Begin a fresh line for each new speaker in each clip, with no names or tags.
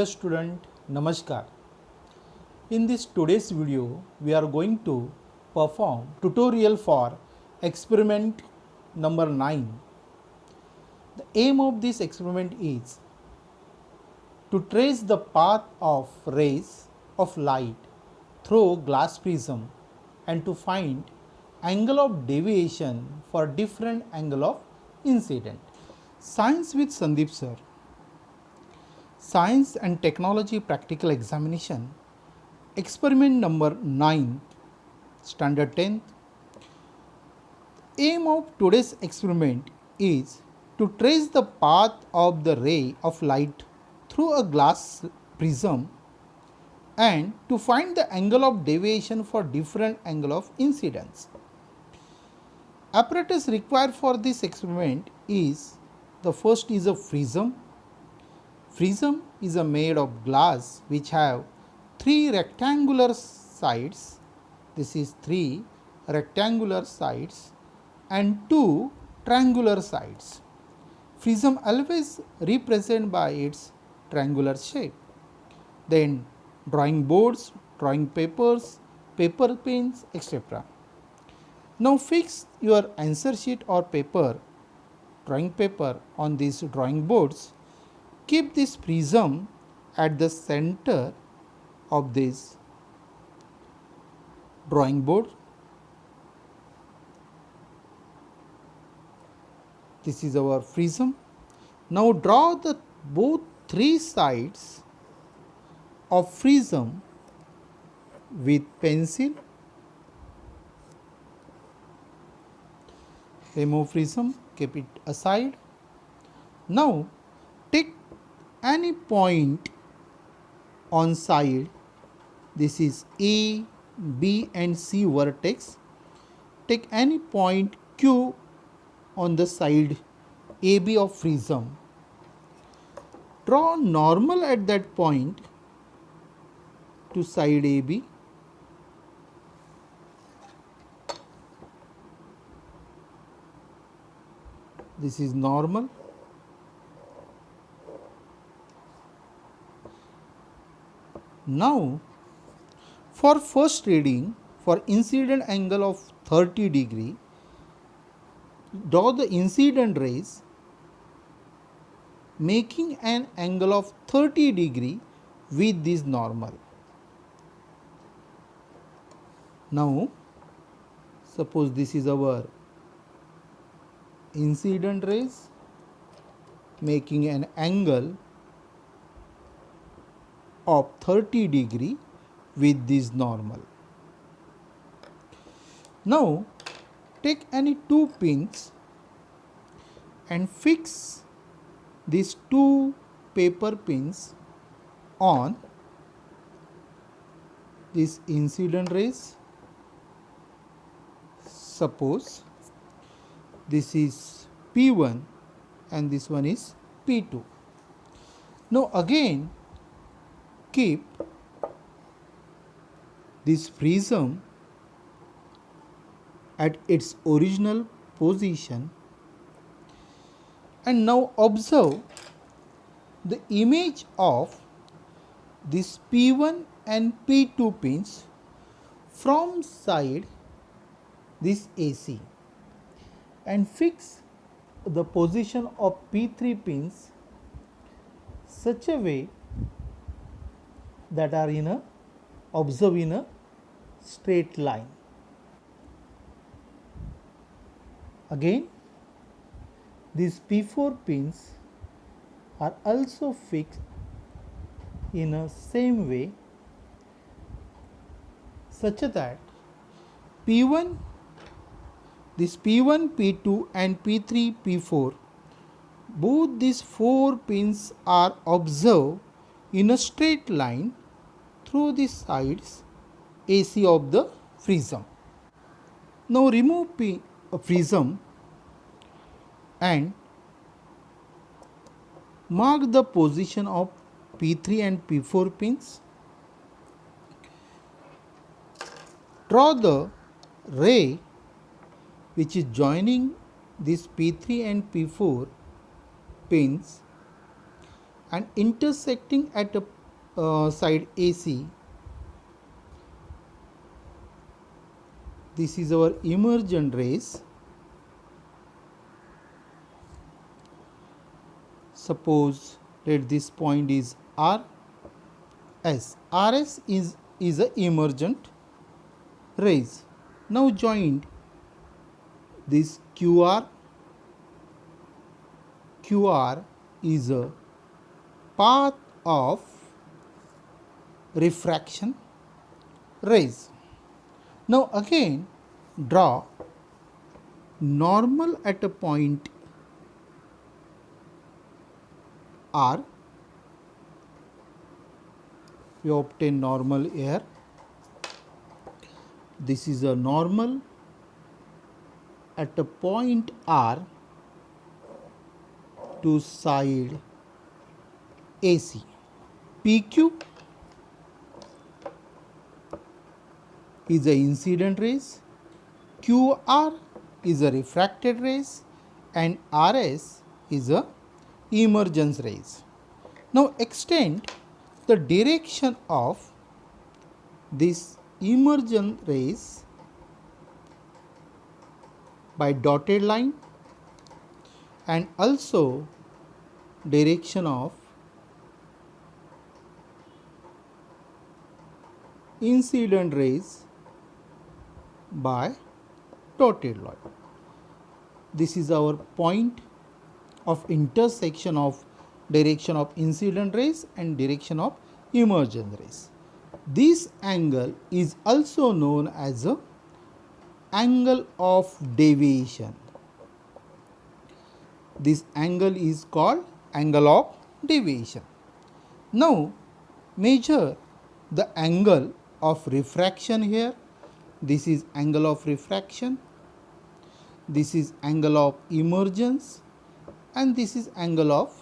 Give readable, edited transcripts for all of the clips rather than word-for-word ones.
Hello student, Namaskar. In this today's video, we are going to perform tutorial for experiment number 9. The aim of this experiment is to trace the path of rays of light through glass prism and to find angle of deviation for different angle of incident. Science with Sandeep sir. Science and Technology Practical Examination, experiment number 9, standard 10th. Aim of today's experiment is to trace the path of the ray of light through a glass prism and to find the angle of deviation for different angle of incidence. Apparatus required for this experiment is, the first is a prism. Prism is made of glass which have 3 rectangular sides. This is 3 rectangular sides and 2 triangular sides. Prism always represented by its triangular shape. Then drawing boards, drawing papers, paper pens, etc. Now fix your answer sheet or paper, drawing paper on these drawing boards. Keep this prism at the center of this drawing board. This is our prism. Now draw the both 3 sides of prism with pencil. Remove prism, keep it aside. Now take any point on side. This is A, B and C vertex. Take any point Q on the side AB of prism. Draw normal at that point to side AB. This is normal. Now for first reading, for incident angle of 30 degree, draw the incident rays making an angle of 30 degree with this normal. Now suppose this is our incident rays making an angle of 30 degree with this normal. Now take any 2 pins and fix these 2 paper pins on this incident rays. Suppose this is P1 and this one is P2. Now again keep this prism at its original position and now observe the image of this P1 and P2 pins from side this AC and fix the position of P3 pins such a way that are observed in a straight line. Again these P4 pins are also fixed in a same way such that P1, this P1, P2 and P3, P4, both these 4 pins are observed in a straight line through the sides AC of the prism. Now remove prism and mark the position of P3 and P4 pins. Draw the ray which is joining this P3 and P4 pins and intersecting at a side AC. This is our emergent rays. Suppose let this point is RS. RS is a emergent rays. Now joined this QR. QR is a path of refraction rays. Now again draw normal at a point R. We obtain normal here. This is a normal at a point R to side AC. PQ is a incident rays, QR is a refracted rays, and RS is a emergence rays. Now extend the direction of this emergent rays by dotted line, and also direction of incident rays by dotted line. This is our point of intersection of direction of incident rays and direction of emergent rays. This angle is also known as a angle of deviation. This angle is called angle of deviation. Now measure the angle of refraction here. This is angle of refraction, this is angle of emergence, and this is angle of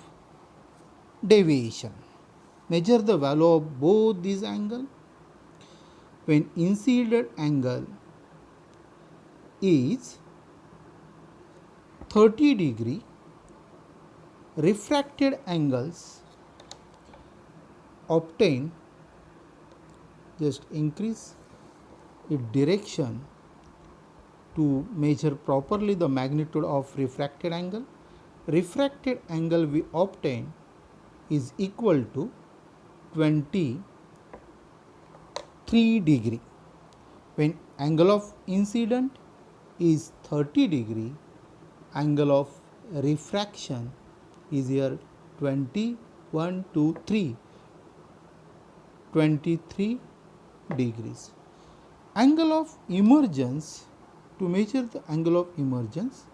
deviation. Measure the value of both these angles. When incident angle is 30 degree, refracted angles obtain, just increase its direction to measure properly the magnitude of refracted angle. Refracted angle we obtain is equal to 23 degree. When angle of incident is 30 degree, angle of refraction is here 21 to 3, 23 degrees. Angle of emergence, to measure the angle of emergence,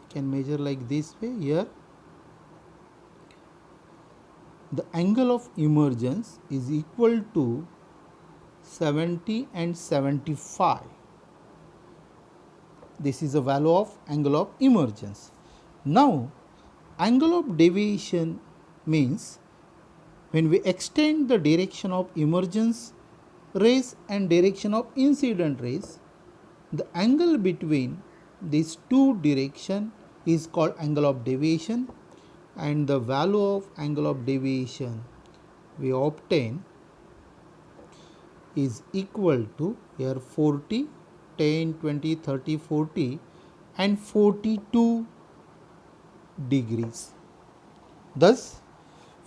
can measure like this way. Here the angle of emergence is equal to 70 and 75. This is the value of angle of emergence. Now angle of deviation means when we extend the direction of emergence rays and direction of incident rays, the angle between these two directions is called angle of deviation, and the value of angle of deviation we obtain is equal to here 40, 10, 20, 30, 40 and 42 degrees. Thus,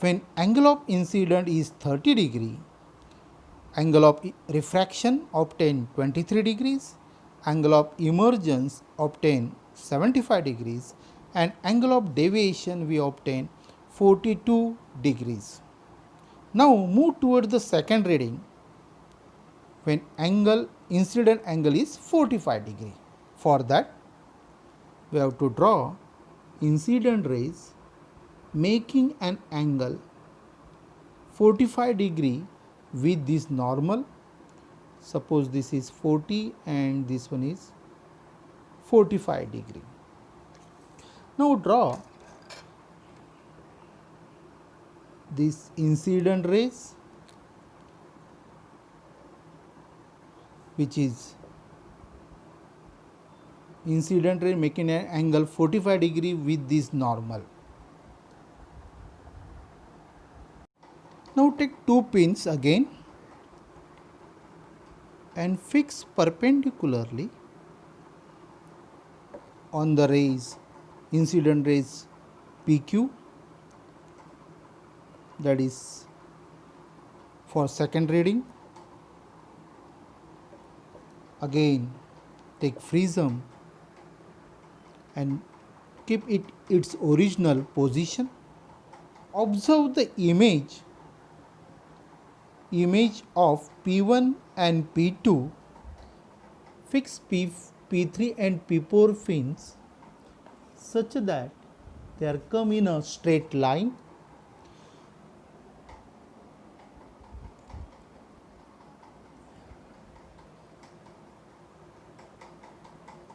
when angle of incident is 30 degree, angle of refraction obtain 23 degrees, angle of emergence obtain 75 degrees, and angle of deviation we obtain 42 degrees. Now move towards the second reading when incident angle is 45 degree. For that we have to draw incident rays making an angle 45 degree with this normal. Suppose this is 40 and this one is 45 degree. Now draw this incident rays, which is incident ray making an angle 45 degree with this normal. take two pins again and fix perpendicularly on the rays, incident rays PQ, that is for second reading. Again take prism and keep it its original position. Observe the image of P1 and P2. Fix P3 and P4 pins such that they are come in a straight line.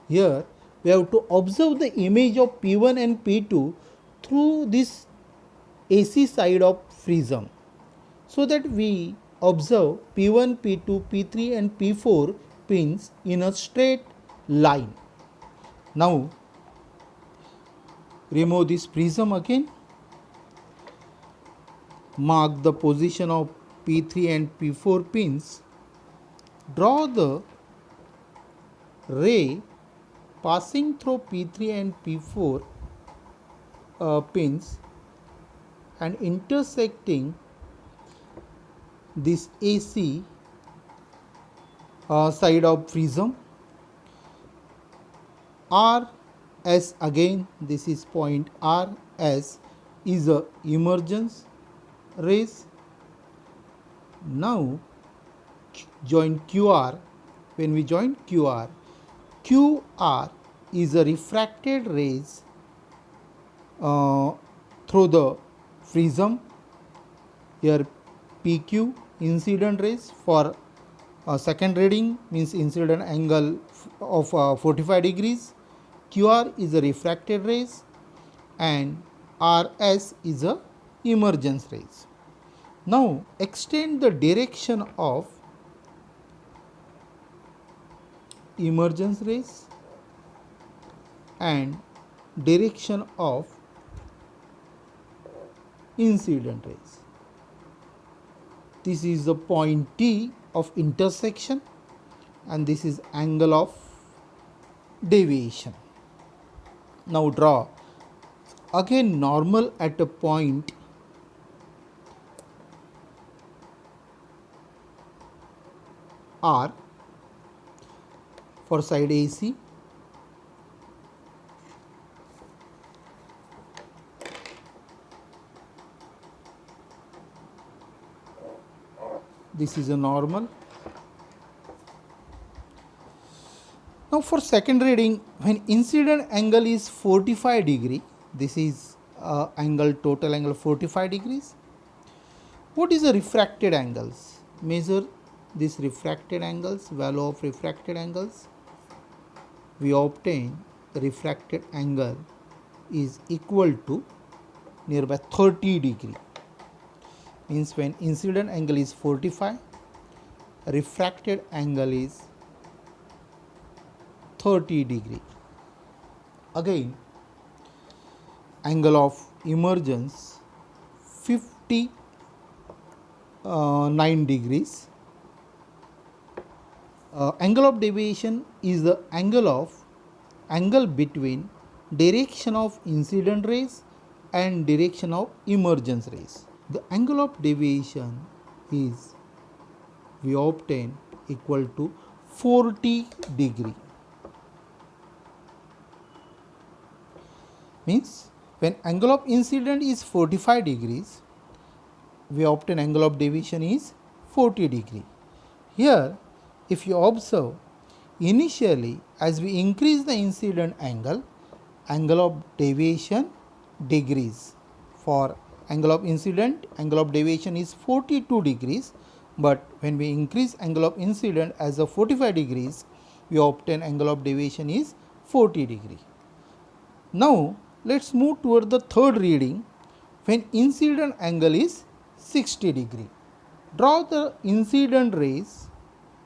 Here we have to observe the image of P1 and P2 through this AC side of prism, so that we observe P1, P2, P3 and P4 pins in a straight line. Now remove this prism again. Mark the position of P3 and P4 pins. Draw the ray passing through P3 and P4 pins and intersecting this AC side of prism. RS, again this is point RS, is a emergence rays. Now join QR. When we join QR is a refracted rays through the prism. Here PQ, incident rays for second reading, means incident angle of 45 degrees. QR is a refracted rays and RS is a emergence rays. Now extend the direction of emergence rays and direction of incident rays. This is the point T of intersection and this is angle of deviation. Now draw again normal at a point R for side AC. This is a normal. Now for second reading, when incident angle is 45 degree, this is angle, total angle 45 degrees. What is the refracted angles? Measure this refracted angles, value of refracted angles. We obtain the refracted angle is equal to nearby 30 degree. Means when incident angle is 45, refracted angle is 30 degree. Again angle of emergence 59 degrees. Angle of deviation is the angle between direction of incident rays and direction of emergence rays. The angle of deviation is we obtain equal to 40 degree. Means when angle of incident is 45 degrees, we obtain angle of deviation is 40 degree. Here if you observe, initially as we increase the incident angle, angle of deviation decrease. For angle of incident, angle of deviation is 42 degrees, but when we increase angle of incident as a 45 degrees, we obtain angle of deviation is 40 degree. Now let's move toward the third reading when incident angle is 60 degree. Draw the incident rays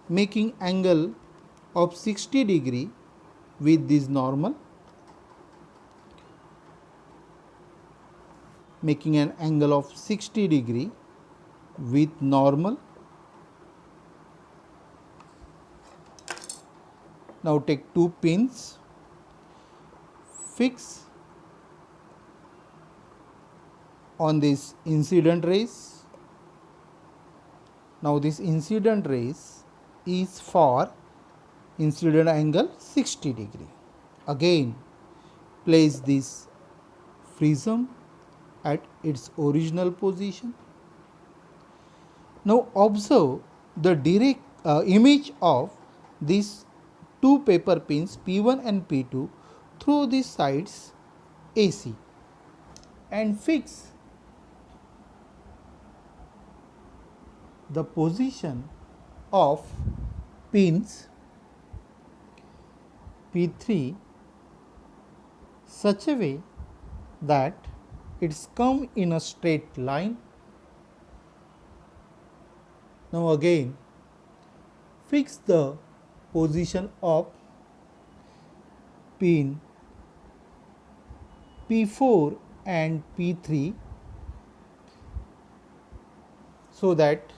making angle of 60 degree with this normal, making an angle of 60 degree with normal. Now take two pins, fix on this incident rays. Now this incident rays is for incident angle 60 degree. Again place this prism at its original position. Now observe the direct image of these two paper pins P1 and P2 through these sides AC and fix the position of pins P3 such a way that it's come in a straight line. Now again fix the position of pin P4 and P3 so that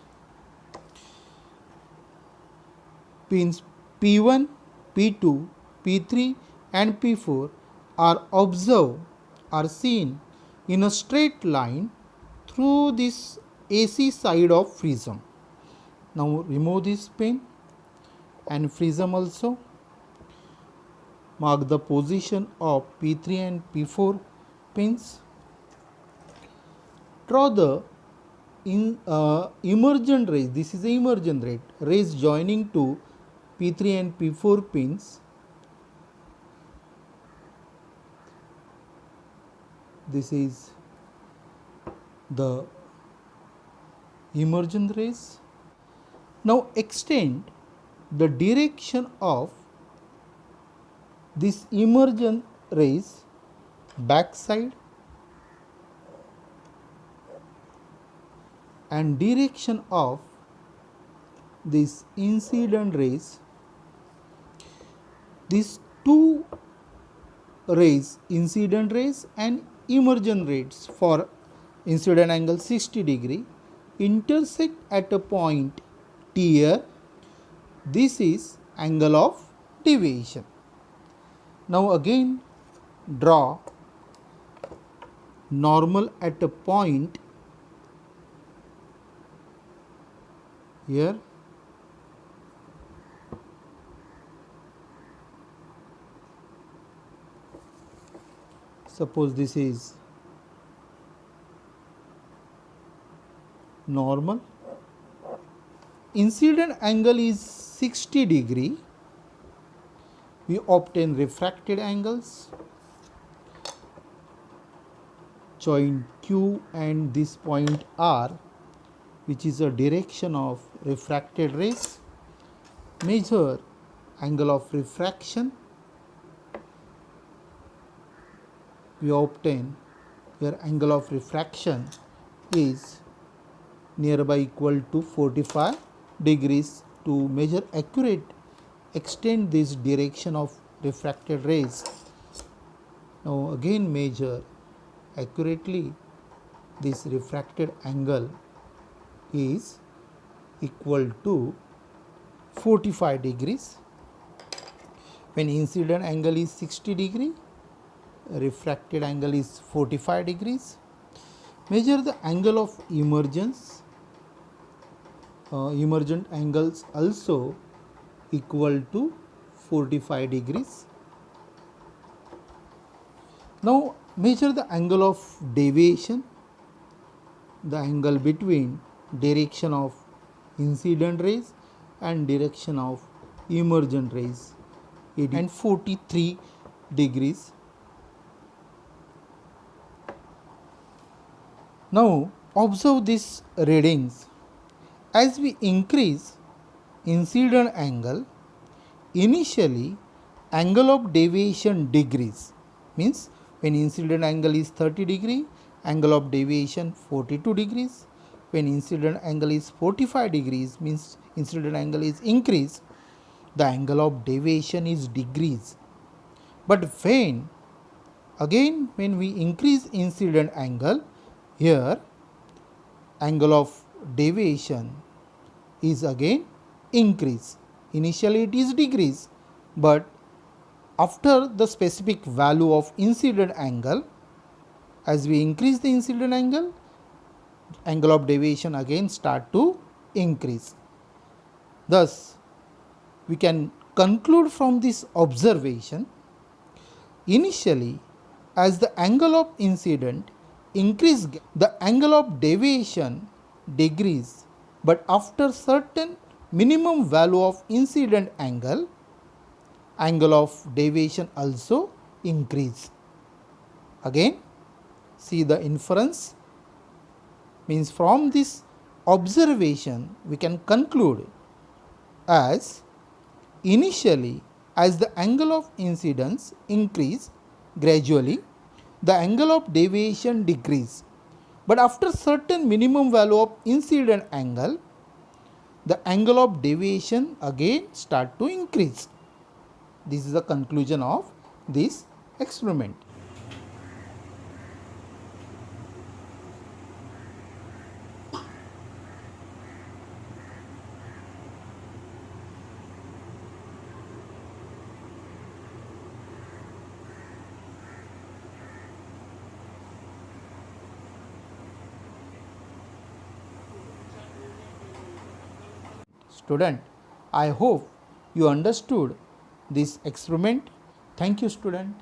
pins P1, P2, P3 and P4 are seen in a straight line through this AC side of prism. Now remove this pin and prism also. Mark the position of P3 and P4 pins. Draw the emergent rays. This is the emergent rays joining to P3 and P4 pins. This is the emergent rays. Now extend the direction of this emergent rays back side and direction of this incident rays. These two rays, incident rays and emergent rays for incident angle 60 degree, intersect at a point T here. This is angle of deviation. Now again draw normal at a point here. Suppose this is normal. Incident angle is 60 degree. We obtain refracted angles. Join Q and this point R, which is a direction of refracted rays. Measure angle of refraction. We obtain here angle of refraction is nearby equal to 45 degrees. To measure accurate, extend this direction of refracted rays. Now again measure accurately. This refracted angle is equal to 45 degrees. When incident angle is 60 degree, refracted angle is 45 degrees. Measure the angle of emergence. Emergent angles also equal to 45 degrees. Now measure the angle of deviation, the angle between direction of incident rays and direction of emergent rays, and 43 degrees. Now observe these readings. As we increase incident angle, initially angle of deviation decrease. Means when incident angle is 30 degree, angle of deviation 42 degrees. When incident angle is 45 degrees, means incident angle is increased, the angle of deviation is decreased. But when we increase incident angle, here angle of deviation is again increase. Initially it is decrease, but after the specific value of incident angle, as we increase the incident angle of deviation again start to increase. Thus, we can conclude from this observation, initially as the angle of incident increase, the angle of deviation decrease, but after certain minimum value of incident angle of deviation also increase. Again, see the inference, means from this observation we can conclude as initially as the angle of incidence increase, gradually the angle of deviation decrease, but after certain minimum value of incident angle, the angle of deviation again start to increase. This is the conclusion of this experiment. Student, I hope you understood this experiment. Thank you, student.